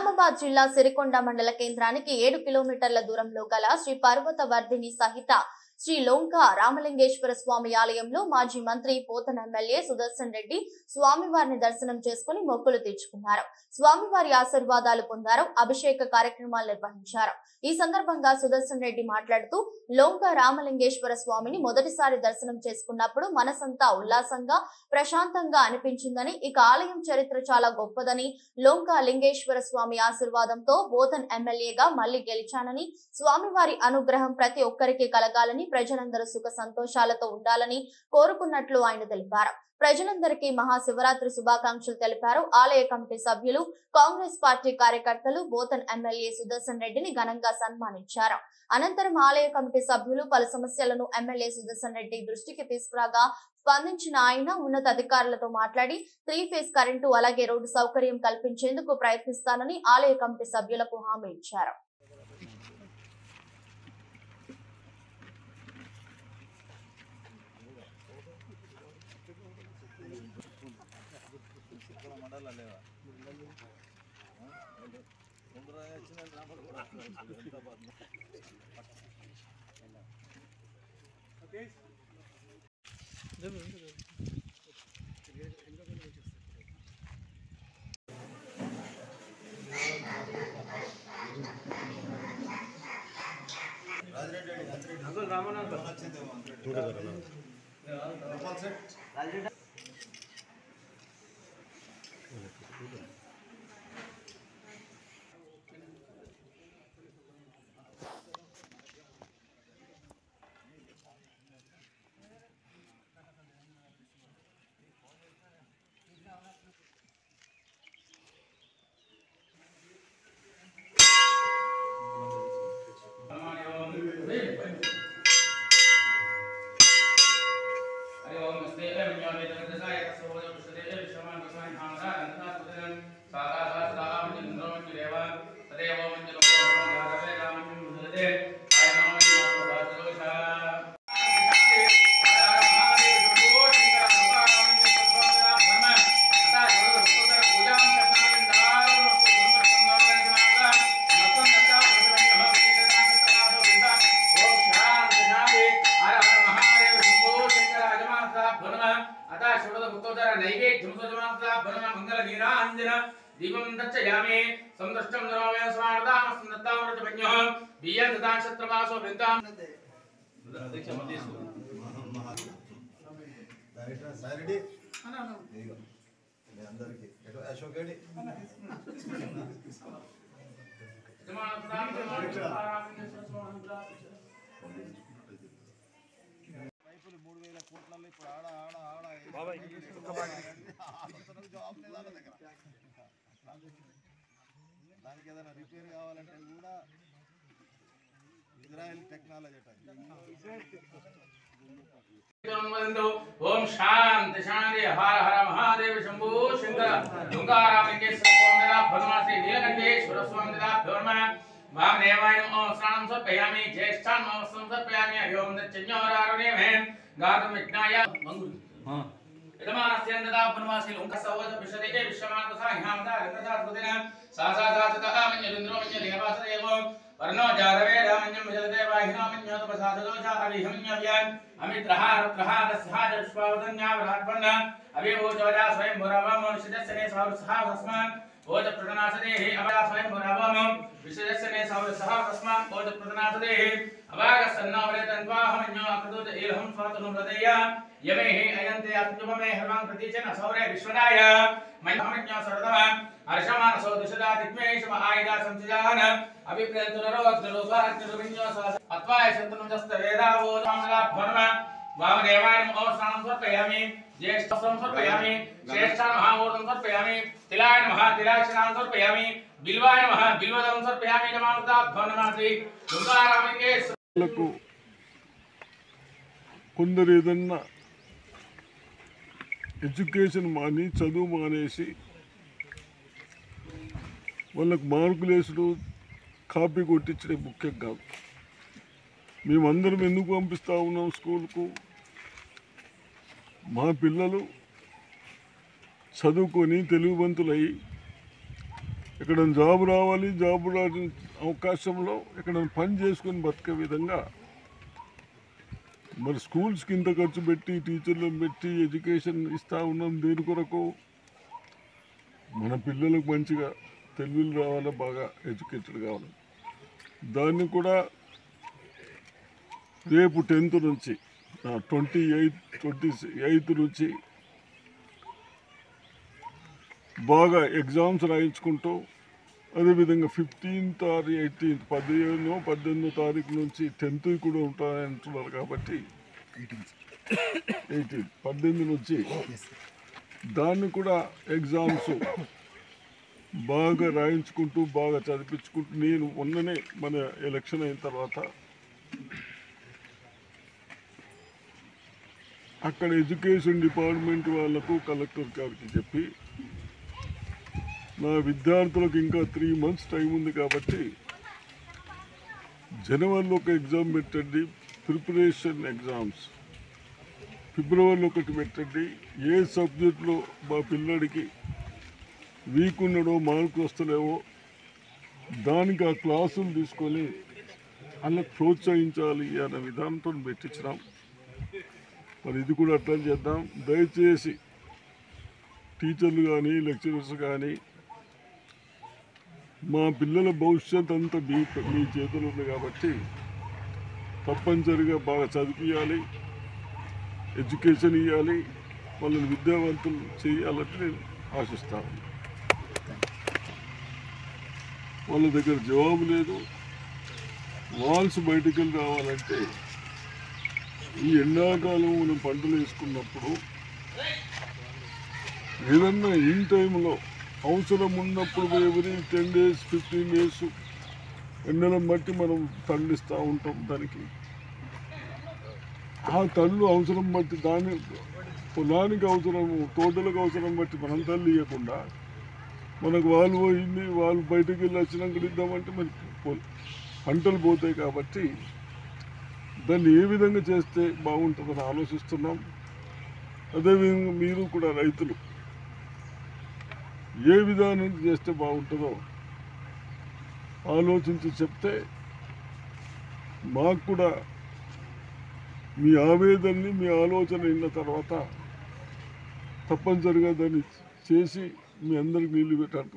నిజామాబాద్ జిల్లా సిరికొండ మండల కేంద్రానికి 7 కిలోమీటర్ల దూరంలో గల శ్రీ పర్వతవర్ధిని సహిత శ్రీ లోంక రామలింగేశ్వర స్వామి ఆలయంలో మాజీ మంత్రి పోతన ఎమ్మెల్యే సుదర్శన్ రెడ్డి స్వామివారిని దర్శనం చేసుకుని మొక్కులు తీర్చుకున్నారు. స్వామివారి ఆశీర్వాదాలు పొందారు. అభిషేక కార్యక్రమాలు నిర్వహించారు. ఈ సందర్భంగా సుదర్శన్ రెడ్డి మాట్లాడుతూ లోంక రామలింగేశ్వర స్వామిని మొదటిసారి దర్శనం చేసుకున్నప్పుడు మనసంతా ఉల్లాసంగా ప్రశాంతంగా అనిపించిందని, ఇక ఆలయం చరిత్ర చాలా గొప్పదని, లోంక లింగేశ్వర స్వామి ఆశీర్వాదంతో పోతన్ ఎమ్మెల్యేగా మళ్లీ గెలిచానని, స్వామివారి అనుగ్రహం ప్రతి ఒక్కరికి కలగాలని, ప్రజలందరూ సుఖ సంతోషాలతో ఉండాలని కోరుకున్నట్లు ఆయన తెలిపారు. ప్రజలందరికీ మహాశివరాత్రి శుభాకాంక్షలు తెలిపారు. ఆలయ కమిటీ సభ్యులు, కాంగ్రెస్ పార్టీ కార్యకర్తలు పోతన్ ఎమ్మెల్యే సుదర్శన్ రెడ్డిని ఘనంగా సన్మానించారు. అనంతరం ఆలయ కమిటీ సభ్యులు పలు సమస్యలను ఎమ్మెల్యే సుదర్శన్ రెడ్డి దృష్టికి తీసుకురాగా స్పందించిన ఆయన ఉన్నతాధికారులతో మాట్లాడి 3 ఫేజ్ కరెంటు అలాగే రోడ్డు సౌకర్యం కల్పించేందుకు ప్రయత్నిస్తానని ఆలయ కమిటీ సభ్యులకు హామీ ఇచ్చారు. दीपं दर्शयामि संदृष्टं नरोमे स्वार्धामस्तन्नत्तामृतपञ्ञः बियं ददाक्षत्रवासो वृन्दां अध्यक्ष मध्येश डायरेक्टर साइडी ఇదిగో మీ అందరికి అశోక్ రెడ్డి పైపులు 3000 కోట్లలో ఇప్పుడు ఆడ బాబాయ్ జాబ్ లేదా దగ్గర దానికి ఏదైనా రిపేర్ కావాలంటే కూడా ఇజ్రాయెల్ టెక్నాలజీ ओम शांति शांति हर हर महादेव शंभो शंकर दुंगारामलिंगेश्वर स्वामी भगवान नीलकंठेश्वर स्वामी वामदेवाय नमः स्नानं समर्पयामि ज्येष्ठान् नमस्तं समर्पयामि हरिओम दच्चन्योरारुण्यमे गातुं विघ्नाय मंगुल यजमानस्यन्ददा वनवासी लोकसवज विशदेके विश्वमानसा हिमामदा रत्नदातुदिन सासादातः मन्यरुद्रो मन्यदेवासदेव वर्णो जातवे रामन्यं विजलदेवाहिनामन्यो तपसादो जाविहम्यव्यान् अमित्रः रुद्रः दस्हा जष्पावदन्यावरात्पन्न अभिभूतोजा स्वयं भुरावम विशदस्यने सहस्रः तस्मात् ओज प्रदनासदेहि अवरा स्वयं भुरावम विशदस्यने सहस्रः तस्मात् ओज प्रदनासदेहि अवागसन्नावरे तन्वाहमन्यो अकृतोज एलहं स्वातनु हृदय यमेहि अयन्ते अत्युपमे हर्वां प्रतीचन सौरे विश्वदाय मन्यमन्यो सरदम हर्षमान सो दिशदा दिग्मेशम आयदा संचिदान अभिप्रेतुनरो अग्निरोस्वाग्निरुविन्यो सास अत्वाय शतनुजस्त वेदावो सामला भर्म वामदेवाय नमः स्नानं समर्पयामि ज्येष्ठं समर्पयामि श्रेष्ठान् महामूर्तं समर्पयामि तिलाय नमः तिलाक्षणान् समर्पयामि बिल्वाय नमः बिल्वदं समर्पयामि नमामृता भवनमासी दुंगारामलिंगेश्वरలకు కొందరు ఏదన్నా ఎడ్యుకేషన్ మాని చదువు మానేసి వాళ్ళకు మార్కులు వేసుడు కాపీ కొట్టించడం ముఖ్యం కాదు. మేమందరం ఎందుకు పంపిస్తూ ఉన్నాం స్కూల్కు? మా పిల్లలు చదువుకొని తెలుగువంతులై ఎక్కడైనా జాబ్ రావాలి, జాబ్ రాని అవకాశంలో ఎక్కడైనా పని చేసుకొని బతికే విధంగా మరి స్కూల్స్కి ఇంత ఖర్చు పెట్టి టీచర్లను పెట్టి ఎడ్యుకేషన్ ఇస్తూ ఉన్నాం. దేని కొరకు? మన పిల్లలకు మంచిగా తెలివిలు రావాలా, బాగా ఎడ్యుకేటెడ్ కావాలి. దాన్ని కూడా రేపు 10th నుంచి 28th నుంచి బాగా ఎగ్జామ్స్ రాయించుకుంటూ, అదేవిధంగా 15th or 18th 18వ తారీఖు నుంచి 10th కూడా ఉంటాయంటున్నారు కాబట్టి 18 నుంచి దాన్ని కూడా ఎగ్జామ్స్ బాగా రాయించుకుంటూ బాగా చదివించుకుంటూ, నేను మొన్ననే మన ఎలక్షన్ అయిన తర్వాత అక్కడ ఎడ్యుకేషన్ డిపార్ట్మెంట్ వాళ్ళకు కలెక్టర్ గారికి చెప్పి నా విద్యార్థులకు ఇంకా 3 months టైం ఉంది కాబట్టి జనవరిలో ఒక ఎగ్జామ్ పెట్టండి, ప్రిపరేషన్ ఎగ్జామ్స్ ఫిబ్రవరిలో ఒకటి పెట్టండి. ఏ సబ్జెక్టులో మా పిల్లడికి వీక్ ఉన్నాడో, మార్కులు వస్తలేవో దానికి ఆ క్లాసులు తీసుకొని అలా ప్రోత్సహించాలి అనే విధానంతో పెట్టించినాం. మరి ఇది కూడా అట్లా చేద్దాం. దయచేసి టీచర్లు కానీ లెక్చరర్స్ కానీ మా పిల్లల భవిష్యత్ అంతా మీ చేతులు ఉంది కాబట్టి తప్పనిసరిగా బాగా చదివించాలి, ఎడ్యుకేషన్ ఇవ్వాలి, వాళ్ళని విద్యావంతులు చేయాలని నేను ఆశిస్తాను. వాళ్ళ దగ్గర జవాబు లేదు. వాల్స్ బయటికి వెళ్ళి రావాలంటే ఈ ఎండాకాలం మనం పంటలు వేసుకున్నప్పుడు ఏదన్నా ఇన్ టైంలో అవసరం ఉన్నప్పుడు ఎవరి 10 days 15 days ఎండలను బట్టి మనం తల్లిస్తూ ఉంటాం. దానికి ఆ తల్లు అవసరం బట్టి దాని పొలానికి అవసరము, తోటలకు అవసరం బట్టి మనం తల్లి ఇవ్వకుండా మనకు వాళ్ళు పోయింది, వాళ్ళు బయటకు వెళ్ళి వచ్చినాక ఇద్దామంటే మరి పంటలు పోతాయి. కాబట్టి దాన్ని ఏ విధంగా చేస్తే బాగుంటుందని ఆలోచిస్తున్నాం. అదేవిధంగా మీరు కూడా రైతులు ఏ విధానం చేస్తే బాగుంటుందో ఆలోచించి చెప్తే మాకు కూడా మీ ఆవేదనని, మీ ఆలోచన అయిన తర్వాత తప్పనిసరిగా దాన్ని చేసి మీ అందరికి నీళ్లు పెట్టాలి.